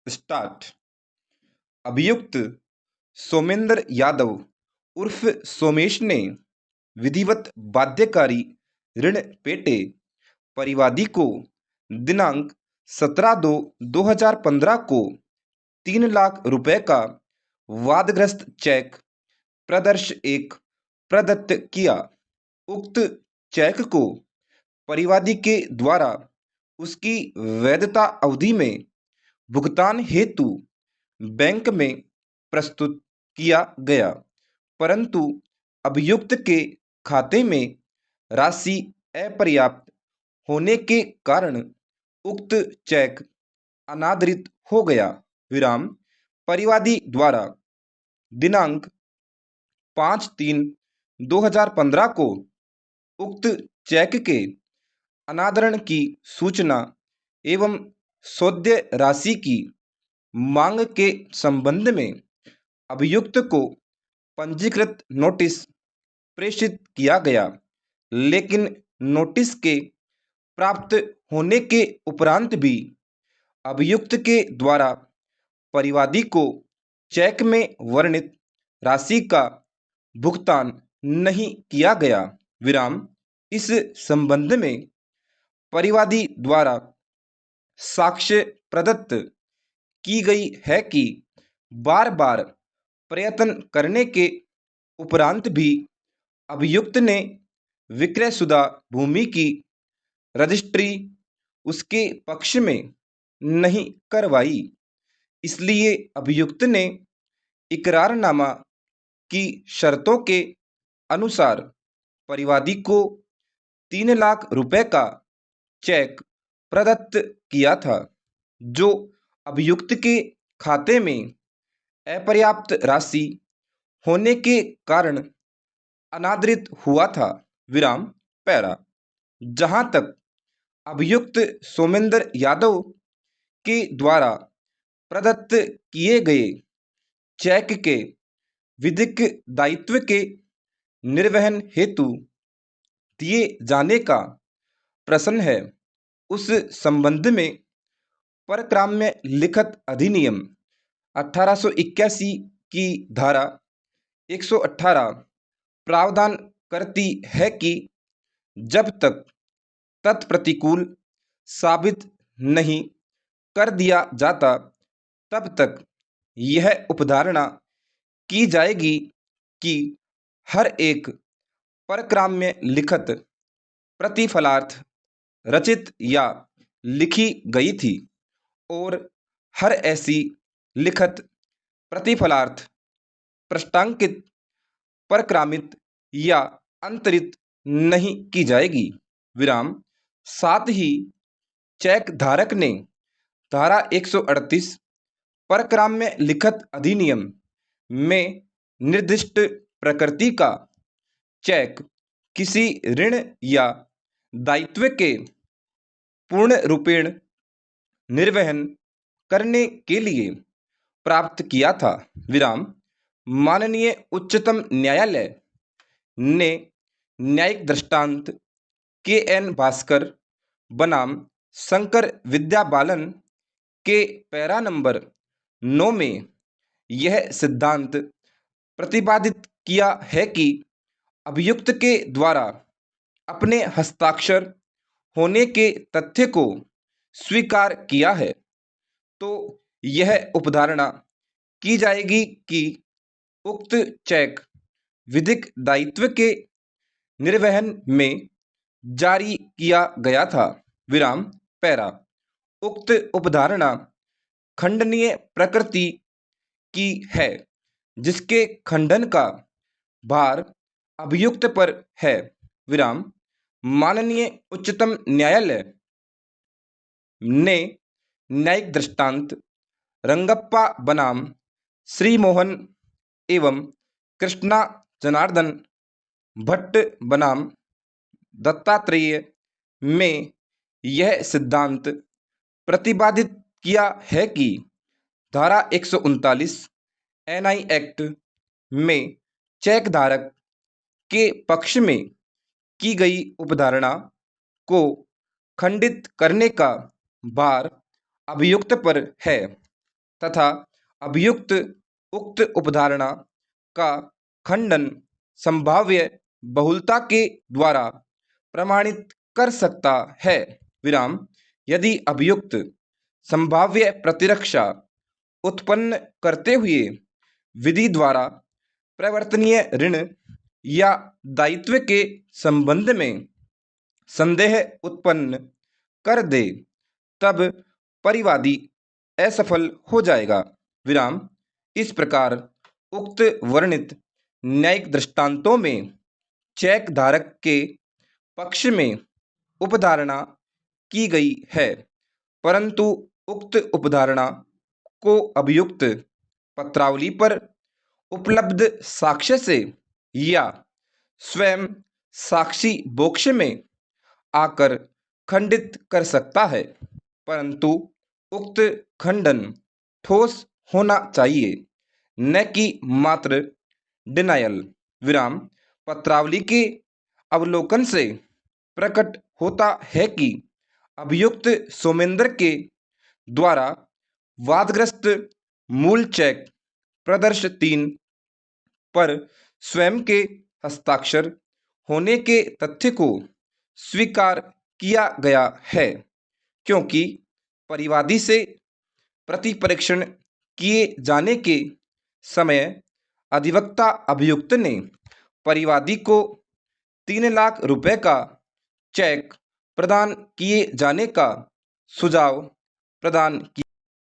Start. अभियुक्त सोमेंद्र यादव उर्फ सोमेश ने विधिवत बाध्यकारी ऋण पेटे परिवादी को दिनांक 17/2/2015 को 3 लाख रुपए का वादग्रस्त चेक प्रदर्श एक प्रदत्त किया। उक्त चेक को परिवादी के द्वारा उसकी वैधता अवधि में भुगतान हेतु बैंक में प्रस्तुत किया गया, परंतु अभियुक्त के खाते में राशि अपर्याप्त होने के कारण उक्त चेक अनादरित हो गया। विराम। परिवादी द्वारा दिनांक 5/3/2015 को उक्त चेक के अनादरण की सूचना एवं सौदे राशि की मांग के संबंध में अभियुक्त को पंजीकृत नोटिस प्रेषित किया गया, लेकिन नोटिस के प्राप्त होने के उपरांत भी अभियुक्त के द्वारा परिवादी को चेक में वर्णित राशि का भुगतान नहीं किया गया। विराम। इस संबंध में परिवादी द्वारा साक्ष्य प्रदत्त की गई है कि बार बार प्रयत्न करने के उपरांत भी अभियुक्त ने विक्रयशुदा भूमि की रजिस्ट्री उसके पक्ष में नहीं करवाई, इसलिए अभियुक्त ने इकरारनामा की शर्तों के अनुसार परिवादी को 3 लाख रुपए का चेक प्रदत्त किया था, जो अभियुक्त के खाते में अपर्याप्त राशि होने के कारण अनादरित हुआ था। विराम। पैरा। जहां तक अभियुक्त सोमेंद्र यादव के द्वारा प्रदत्त किए गए चेक के विधिक दायित्व के निर्वहन हेतु दिए जाने का प्रश्न है, उस संबंध में परक्राम्य लिखत अधिनियम 1881 की धारा 118 प्रावधान करती है कि जब तक तत्प्रतिकूल साबित नहीं कर दिया जाता, तब तक यह उपधारणा की जाएगी कि हर एक परक्राम्य लिखत प्रतिफलार्थ रचित या लिखी गई थी और हर ऐसी लिखत प्रतिफलार्थ पृष्ठांकित, परक्रामित या अंतरित नहीं की जाएगी। विराम। साथ ही चेक धारक ने धारा 138 परक्राम्य लिखत अधिनियम में निर्दिष्ट प्रकृति का चेक किसी ऋण या दायित्व के पूर्ण रूपेण निर्वहन करने के लिए प्राप्त किया था। विराम। माननीय उच्चतम न्यायालय ने न्यायिक दृष्टांत KN भास्कर बनाम शंकर विद्या बालन के पैरा नंबर 9 में यह सिद्धांत प्रतिपादित किया है कि अभियुक्त के द्वारा अपने हस्ताक्षर होने के तथ्य को स्वीकार किया है, तो यह उपधारणा की जाएगी कि उक्त चेक विधिक दायित्व के निर्वहन में जारी किया गया था। विराम। पैरा। उक्त उपधारणा खंडनीय प्रकृति की है, जिसके खंडन का भार अभियुक्त पर है। विराम। माननीय उच्चतम न्यायालय ने न्यायिक दृष्टांत रंगप्पा बनाम श्री मोहन एवं कृष्णा जनार्दन भट्ट बनाम दत्तात्रेय में यह सिद्धांत प्रतिपादित किया है कि धारा 139 NI एक्ट में चेक धारक के पक्ष में की गई उपधारणा को खंडित करने का भार अभियुक्त पर है। तथा अभियुक्त उक्त उपधारणा का खंडन संभाव्य बहुलता के द्वारा प्रमाणित कर सकता है। विराम। यदि अभियुक्त संभाव्य प्रतिरक्षा उत्पन्न करते हुए विधि द्वारा प्रवर्तनीय ऋण या दायित्व के संबंध में संदेह उत्पन्न कर दे, तब परिवादी असफल हो जाएगा। विराम। इस प्रकार उक्त वर्णित न्यायिक दृष्टांतों में चेक धारक के पक्ष में उपधारणा की गई है, परंतु उक्त उपधारणा को अभियुक्त पत्रावली पर उपलब्ध साक्ष्य से या स्वयं साक्षी बोक्ष में आकर खंडित कर सकता है, परंतु उक्त खंडन ठोस होना चाहिए, न कि मात्र डिनायल। विराम। पत्रावली के अवलोकन से प्रकट होता है कि अभियुक्त सोमेंद्र के द्वारा वादग्रस्त मूल चेक प्रदर्श 3 पर स्वयं के हस्ताक्षर होने के तथ्य को स्वीकार किया गया है, क्योंकि परिवादी से प्रतिपरीक्षण किए जाने के समय अधिवक्ता अभियुक्त ने परिवादी को 3 लाख रुपए का चेक प्रदान किए जाने का सुझाव प्रदान किया।